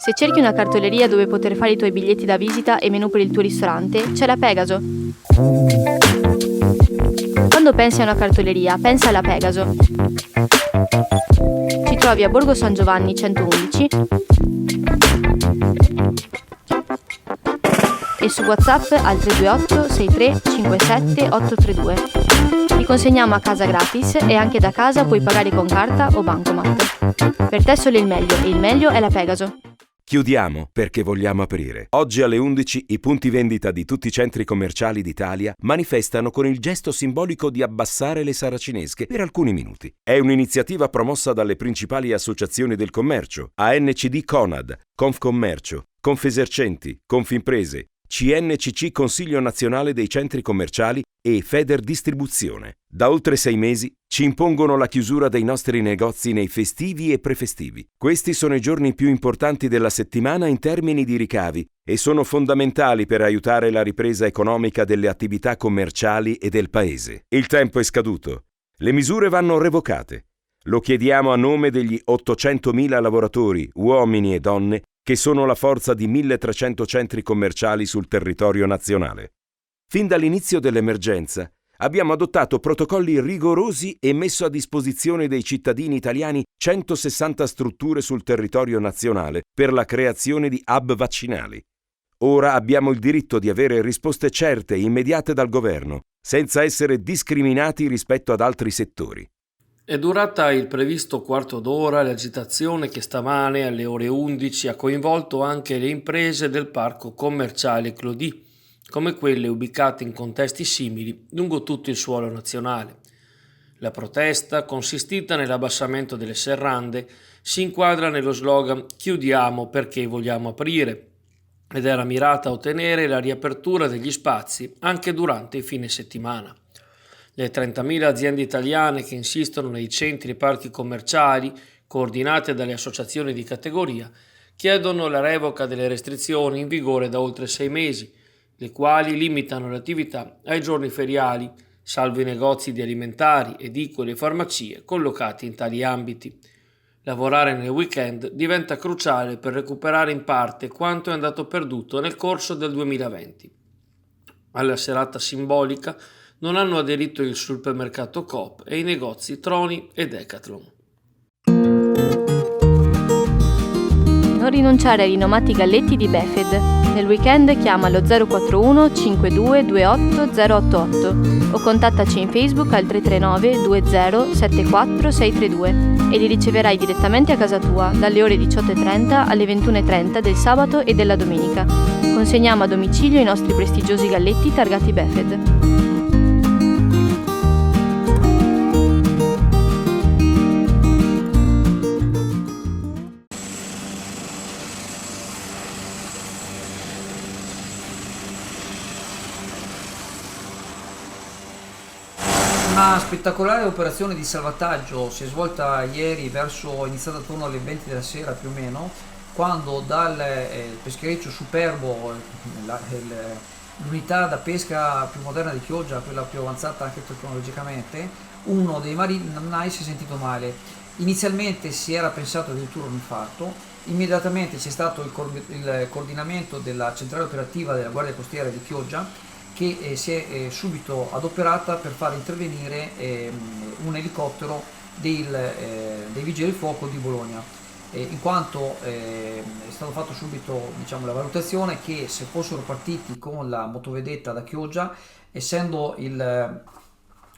Se cerchi una cartoleria dove poter fare i tuoi biglietti da visita e menù per il tuo ristorante, c'è la Pegaso. Quando pensi a una cartoleria, pensa alla Pegaso. Ci trovi a Borgo San Giovanni 111 e su WhatsApp al 328 63 57 832. Ti consegniamo a casa gratis e anche da casa puoi pagare con carta o bancomat. Per te solo il meglio e il meglio è la Pegaso. Chiudiamo perché vogliamo aprire. Oggi alle 11 i punti vendita di tutti i centri commerciali d'Italia manifestano con il gesto simbolico di abbassare le saracinesche per alcuni minuti. È un'iniziativa promossa dalle principali associazioni del commercio: ANCD Conad, Confcommercio, Confesercenti, Confimprese, CNCC Consiglio Nazionale dei Centri Commerciali e Feder Distribuzione. Da oltre 6 mesi ci impongono la chiusura dei nostri negozi nei festivi e prefestivi. Questi sono i giorni più importanti della settimana in termini di ricavi e sono fondamentali per aiutare la ripresa economica delle attività commerciali e del Paese. Il tempo è scaduto. Le misure vanno revocate. Lo chiediamo a nome degli 800.000 lavoratori, uomini e donne, che sono la forza di 1.300 centri commerciali sul territorio nazionale. Fin dall'inizio dell'emergenza abbiamo adottato protocolli rigorosi e messo a disposizione dei cittadini italiani 160 strutture sul territorio nazionale per la creazione di hub vaccinali. Ora abbiamo il diritto di avere risposte certe e immediate dal governo, senza essere discriminati rispetto ad altri settori. È durata il previsto quarto d'ora l'agitazione che stamane alle ore 11 ha coinvolto anche le imprese del parco commerciale Clodì, come quelle ubicate in contesti simili lungo tutto il suolo nazionale. La protesta, consistita nell'abbassamento delle serrande, si inquadra nello slogan "Chiudiamo perché vogliamo aprire" ed era mirata a ottenere la riapertura degli spazi anche durante il fine settimana. Le 30.000 aziende italiane che insistono nei centri e parchi commerciali, coordinate dalle associazioni di categoria, chiedono la revoca delle restrizioni in vigore da oltre 6 mesi, le quali limitano l'attività ai giorni feriali, salvo i negozi di alimentari, edicole e farmacie collocati in tali ambiti. Lavorare nel weekend diventa cruciale per recuperare in parte quanto è andato perduto nel corso del 2020. Alla serata simbolica non hanno aderito il supermercato Coop e i negozi Troni e Decathlon. Non rinunciare ai rinomati galletti di Befed. Nel weekend chiama allo 041 52 28 088 o contattaci in Facebook al 339 20 74 632 e li riceverai direttamente a casa tua dalle ore 18.30 alle 21.30 del sabato e della domenica. Consegniamo a domicilio i nostri prestigiosi galletti targati Befed. Una spettacolare operazione di salvataggio si è svolta ieri iniziata attorno alle 20 della sera più o meno, quando dal peschereccio Superbo, l'unità da pesca più moderna di Chioggia, quella più avanzata anche tecnologicamente, uno dei marinai si è sentito male. Inizialmente si era pensato addirittura un infarto, immediatamente c'è stato il coordinamento della centrale operativa della Guardia Costiera di Chioggia, che si è subito adoperata per far intervenire un elicottero dei Vigili del Fuoco di Bologna, in quanto è stato fatto subito, diciamo, la valutazione che se fossero partiti con la motovedetta da Chioggia, essendo il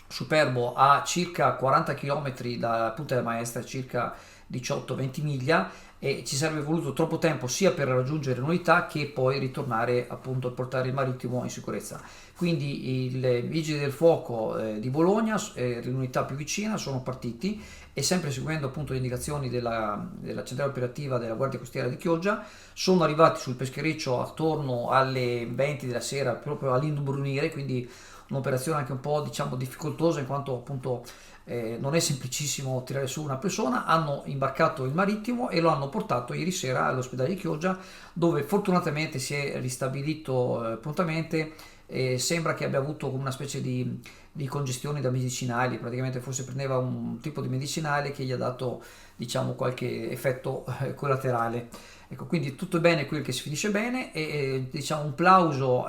Superbo a circa 40 km da Punta della Maestra, circa 18-20 miglia, e ci sarebbe voluto troppo tempo sia per raggiungere l'unità che poi ritornare appunto a portare il marittimo in sicurezza. Quindi i vigili del fuoco di Bologna, l'unità più vicina, sono partiti e, sempre seguendo appunto le indicazioni della centrale operativa della Guardia Costiera di Chioggia, sono arrivati sul peschereccio attorno alle 20 della sera, proprio all'imbrunire, quindi un'operazione anche un po', diciamo, difficoltosa, in quanto appunto non è semplicissimo tirare su una persona. Hanno imbarcato il marittimo e lo hanno portato ieri sera all'ospedale di Chioggia, dove fortunatamente si è ristabilito prontamente. Sembra che abbia avuto una specie di congestione da medicinali, praticamente forse prendeva un tipo di medicinale che gli ha dato, diciamo, qualche effetto collaterale. Ecco, quindi tutto bene quel che si finisce bene e diciamo un plauso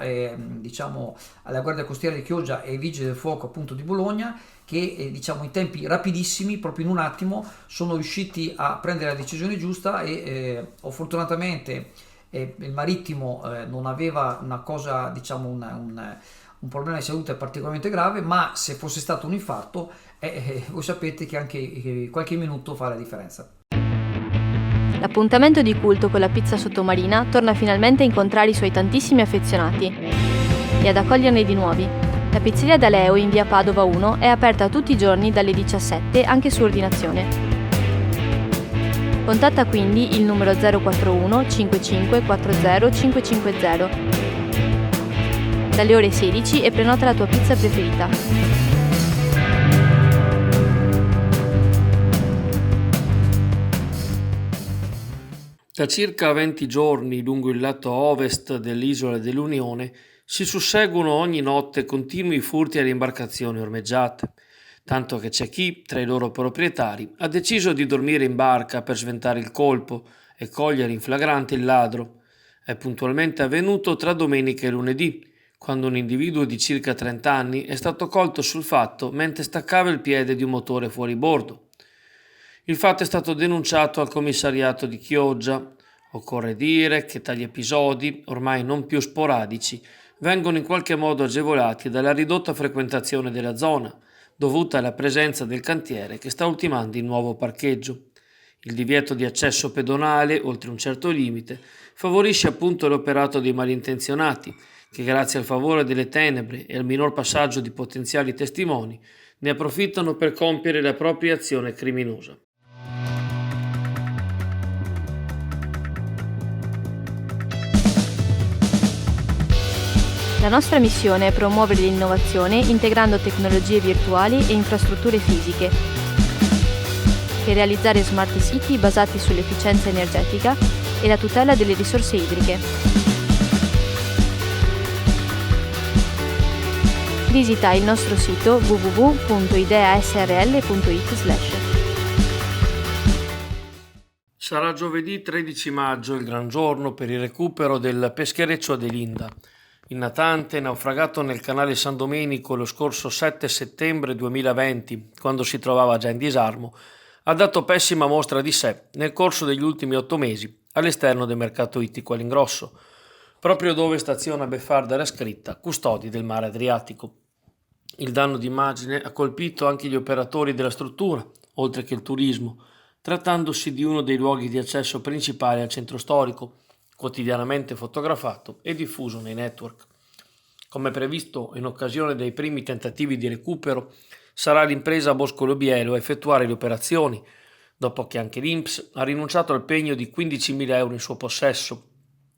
diciamo, alla Guardia Costiera di Chioggia e ai Vigili del Fuoco appunto di Bologna che diciamo in tempi rapidissimi, proprio in un attimo, sono riusciti a prendere la decisione giusta e fortunatamente il marittimo non aveva una cosa, diciamo un problema di salute particolarmente grave, ma se fosse stato un infarto, voi sapete che anche qualche minuto fa la differenza. L'appuntamento di culto con la pizza sottomarina torna finalmente a incontrare i suoi tantissimi affezionati e ad accoglierne di nuovi. La pizzeria da Leo in via Padova 1 è aperta tutti i giorni dalle 17 anche su ordinazione. Contatta quindi il numero 041 55 40 550 dalle ore 16 e prenota la tua pizza preferita. Da circa 20 giorni lungo il lato ovest dell'isola dell'Unione si susseguono ogni notte continui furti alle imbarcazioni ormeggiate, tanto che c'è chi, tra i loro proprietari, ha deciso di dormire in barca per sventare il colpo e cogliere in flagrante il ladro. È puntualmente avvenuto tra domenica e lunedì, quando un individuo di circa 30 anni è stato colto sul fatto mentre staccava il piede di un motore fuori bordo. Il fatto è stato denunciato al commissariato di Chioggia. Occorre dire che tali episodi, ormai non più sporadici, vengono in qualche modo agevolati dalla ridotta frequentazione della zona, dovuta alla presenza del cantiere che sta ultimando il nuovo parcheggio. Il divieto di accesso pedonale, oltre un certo limite, favorisce appunto l'operato dei malintenzionati, che grazie al favore delle tenebre e al minor passaggio di potenziali testimoni, ne approfittano per compiere la propria azione criminosa. La nostra missione è promuovere l'innovazione integrando tecnologie virtuali e infrastrutture fisiche per realizzare smart city basati sull'efficienza energetica e la tutela delle risorse idriche. Visita il nostro sito www.ideasrl.it/. Sarà giovedì 13 maggio il gran giorno per il recupero del peschereccio Adelinda. Il natante, naufragato nel canale San Domenico lo scorso 7 settembre 2020, quando si trovava già in disarmo, ha dato pessima mostra di sé nel corso degli ultimi 8 mesi all'esterno del mercato ittico all'ingrosso, proprio dove staziona beffarda la scritta Custodi del Mare Adriatico. Il danno d'immagine ha colpito anche gli operatori della struttura, oltre che il turismo, trattandosi di uno dei luoghi di accesso principali al centro storico, quotidianamente fotografato e diffuso nei network. Come previsto in occasione dei primi tentativi di recupero, sarà l'impresa Boscolo Bielo a effettuare le operazioni, dopo che anche l'INPS ha rinunciato al pegno di 15.000 euro in suo possesso,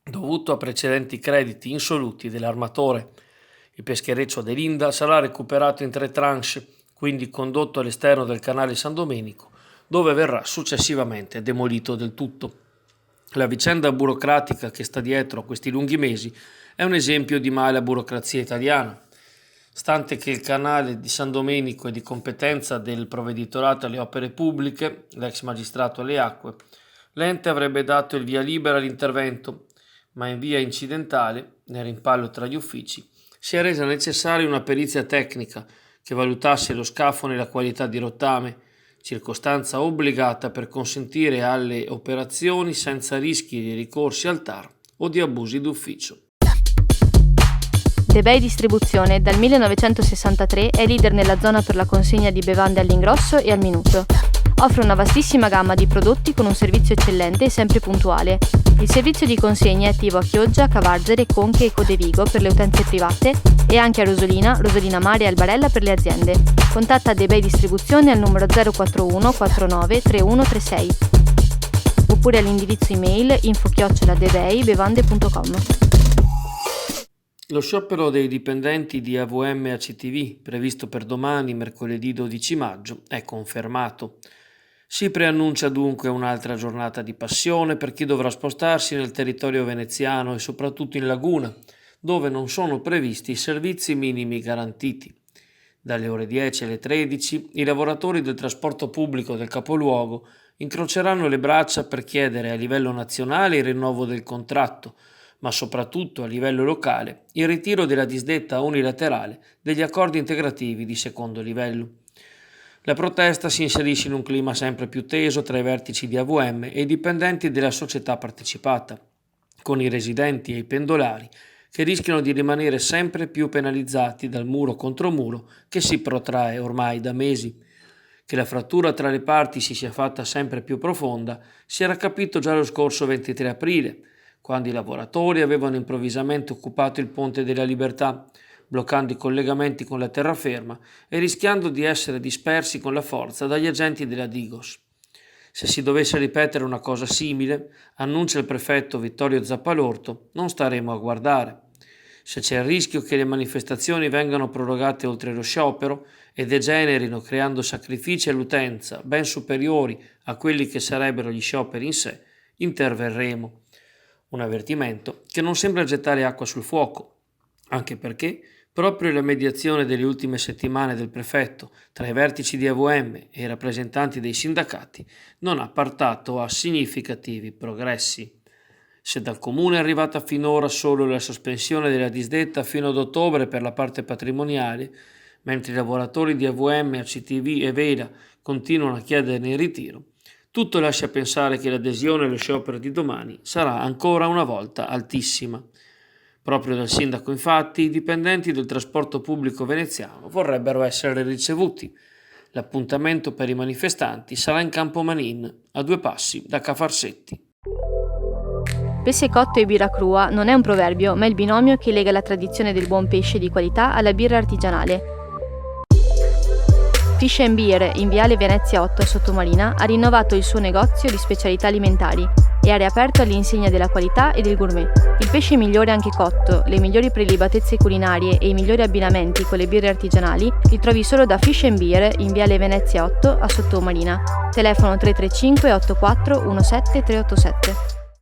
dovuto a precedenti crediti insoluti dell'armatore. Il peschereccio Adelinda sarà recuperato in 3 tranche, quindi condotto all'esterno del canale San Domenico, dove verrà successivamente demolito del tutto. La vicenda burocratica che sta dietro a questi lunghi mesi è un esempio di mala burocrazia italiana. Stante che il canale di San Domenico è di competenza del Provveditorato alle Opere Pubbliche, l'ex magistrato alle Acque, l'ente avrebbe dato il via libera all'intervento, ma in via incidentale, nel rimpallo tra gli uffici, si è resa necessaria una perizia tecnica che valutasse lo scafo nella qualità di rottame, circostanza obbligata per consentire alle operazioni senza rischi di ricorsi al TAR o di abusi d'ufficio. The Bay Distribuzione dal 1963 è leader nella zona per la consegna di bevande all'ingrosso e al minuto. Offre una vastissima gamma di prodotti con un servizio eccellente e sempre puntuale. Il servizio di consegna è attivo a Chioggia, Cavarzere, Conche e Codevigo per le utenze private e anche a Rosolina, Rosolina Mare e Albarella per le aziende. Contatta The Bay Distribuzione al numero 041 49 3136 oppure all'indirizzo email info@thebaybevande.com. Lo sciopero dei dipendenti di AVM ACTV, previsto per domani, mercoledì 12 maggio, è confermato. Si preannuncia dunque un'altra giornata di passione per chi dovrà spostarsi nel territorio veneziano e soprattutto in laguna, dove non sono previsti i servizi minimi garantiti. Dalle ore 10 alle 13 i lavoratori del trasporto pubblico del capoluogo incroceranno le braccia per chiedere a livello nazionale il rinnovo del contratto, ma soprattutto a livello locale il ritiro della disdetta unilaterale degli accordi integrativi di secondo livello. La protesta si inserisce in un clima sempre più teso tra i vertici di AVM e i dipendenti della società partecipata, con i residenti e i pendolari che rischiano di rimanere sempre più penalizzati dal muro contro muro che si protrae ormai da mesi. Che la frattura tra le parti si sia fatta sempre più profonda si era capito già lo scorso 23 aprile, quando i lavoratori avevano improvvisamente occupato il Ponte della Libertà, bloccando i collegamenti con la terraferma e rischiando di essere dispersi con la forza dagli agenti della Digos. Se si dovesse ripetere una cosa simile, annuncia il prefetto Vittorio Zappalorto, non staremo a guardare. Se c'è il rischio che le manifestazioni vengano prorogate oltre lo sciopero e degenerino creando sacrifici all'utenza ben superiori a quelli che sarebbero gli scioperi in sé, interverremo. Un avvertimento che non sembra gettare acqua sul fuoco, anche perché proprio la mediazione delle ultime settimane del prefetto tra i vertici di AVM e i rappresentanti dei sindacati non ha portato a significativi progressi. Se dal Comune è arrivata finora solo la sospensione della disdetta fino ad ottobre per la parte patrimoniale, mentre i lavoratori di AVM, ACTV e Vela continuano a chiederne il ritiro, tutto lascia pensare che l'adesione allo sciopero di domani sarà ancora una volta altissima. Proprio dal sindaco, infatti, i dipendenti del trasporto pubblico veneziano vorrebbero essere ricevuti. L'appuntamento per i manifestanti sarà in Campo Manin, a 2 passi da Cafarsetti. Pesce cotto e birra crua non è un proverbio, ma il binomio che lega la tradizione del buon pesce di qualità alla birra artigianale. Fish & Beer, in Viale Venezia 8 a Sottomarina, ha rinnovato il suo negozio di specialità alimentari e ha riaperto all'insegna della qualità e del gourmet. Il pesce migliore anche cotto, le migliori prelibatezze culinarie e i migliori abbinamenti con le birre artigianali li trovi solo da Fish & Beer in Viale Venezia 8 a Sottomarina. Telefono 335 84 17 387.